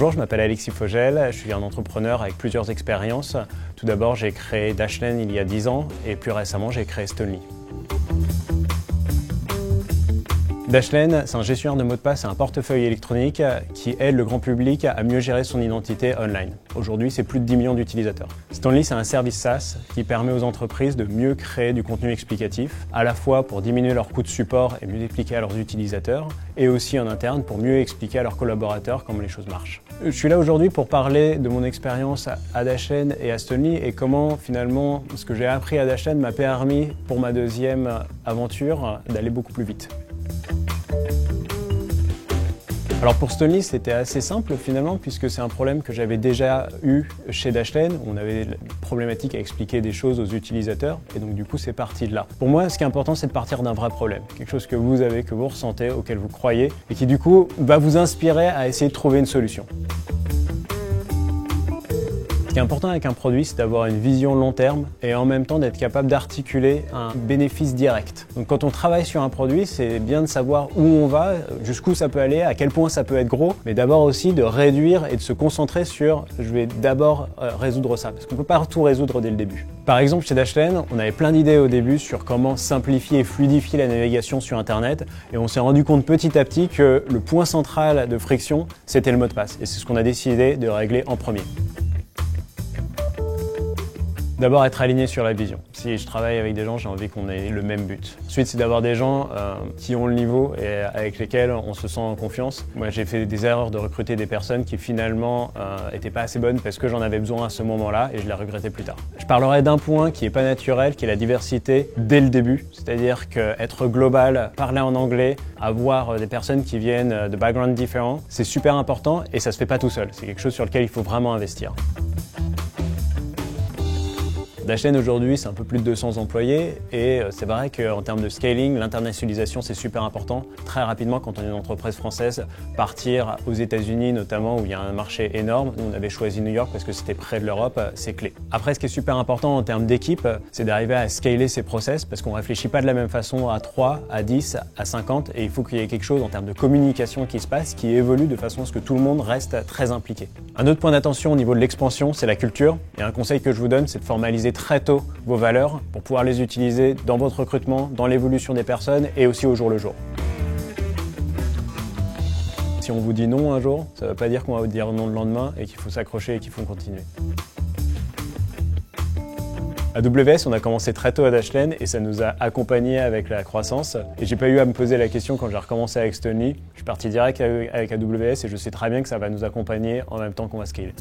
Bonjour, je m'appelle Alexis Fogel, je suis un entrepreneur avec plusieurs expériences. Tout d'abord, j'ai créé Dashlane il y a 10 ans et plus récemment, j'ai créé Stonely. Dashlane, c'est un gestionnaire de mots de passe et un portefeuille électronique qui aide le grand public à mieux gérer son identité online. Aujourd'hui, c'est plus de 10 millions d'utilisateurs. Stonely, c'est un service SaaS qui permet aux entreprises de mieux créer du contenu explicatif, à la fois pour diminuer leurs coûts de support et mieux expliquer à leurs utilisateurs, et aussi en interne pour mieux expliquer à leurs collaborateurs comment les choses marchent. Je suis là aujourd'hui pour parler de mon expérience à Dashlane et à Stonely et comment finalement ce que j'ai appris à Dashlane m'a permis pour ma deuxième aventure d'aller beaucoup plus vite. Alors pour Stonely, c'était assez simple finalement puisque c'est un problème que j'avais déjà eu chez Dashlane. On avait une problématique à expliquer des choses aux utilisateurs et donc du coup c'est parti de là. Pour moi, ce qui est important, c'est de partir d'un vrai problème, quelque chose que vous avez, que vous ressentez, auquel vous croyez et qui du coup va vous inspirer à essayer de trouver une solution. Ce qui est important avec un produit, c'est d'avoir une vision long terme et en même temps d'être capable d'articuler un bénéfice direct. Donc quand on travaille sur un produit, c'est bien de savoir où on va, jusqu'où ça peut aller, à quel point ça peut être gros, mais d'abord aussi de réduire et de se concentrer sur « je vais d'abord résoudre ça » parce qu'on ne peut pas tout résoudre dès le début. Par exemple, chez Dashlane, on avait plein d'idées au début sur comment simplifier et fluidifier la navigation sur Internet et on s'est rendu compte petit à petit que le point central de friction, c'était le mot de passe et c'est ce qu'on a décidé de régler en premier. D'abord, être aligné sur la vision. Si je travaille avec des gens, j'ai envie qu'on ait le même but. Ensuite, c'est d'avoir des gens qui ont le niveau et avec lesquels on se sent en confiance. Moi, j'ai fait des erreurs de recruter des personnes qui finalement étaient pas assez bonnes parce que j'en avais besoin à ce moment-là et je les regrettais plus tard. Je parlerai d'un point qui est pas naturel, qui est la diversité dès le début. C'est-à-dire qu'être global, parler en anglais, avoir des personnes qui viennent de backgrounds différents, c'est super important et ça se fait pas tout seul. C'est quelque chose sur lequel il faut vraiment investir. Dashlane aujourd'hui, c'est un peu plus de 200 employés et c'est vrai qu'en termes de scaling, l'internationalisation c'est super important. Très rapidement, quand on est une entreprise française, partir aux États-Unis notamment où il y a un marché énorme, nous on avait choisi New York parce que c'était près de l'Europe, c'est clé. Après, ce qui est super important en termes d'équipe, c'est d'arriver à scaler ces process parce qu'on ne réfléchit pas de la même façon à 3, à 10, à 50 et il faut qu'il y ait quelque chose en termes de communication qui se passe, qui évolue de façon à ce que tout le monde reste très impliqué. Un autre point d'attention au niveau de l'expansion, c'est la culture et un conseil que je vous donne, c'est de formaliser très tôt vos valeurs pour pouvoir les utiliser dans votre recrutement, dans l'évolution des personnes et aussi au jour le jour. Si on vous dit non un jour, ça ne veut pas dire qu'on va vous dire non le lendemain et qu'il faut s'accrocher et qu'il faut continuer. À WS, on a commencé très tôt à Dashlane et ça nous a accompagnés avec la croissance. Et j'ai pas eu à me poser la question quand j'ai recommencé avec Stonely. Je suis parti direct avec AWS et je sais très bien que ça va nous accompagner en même temps qu'on va scaler.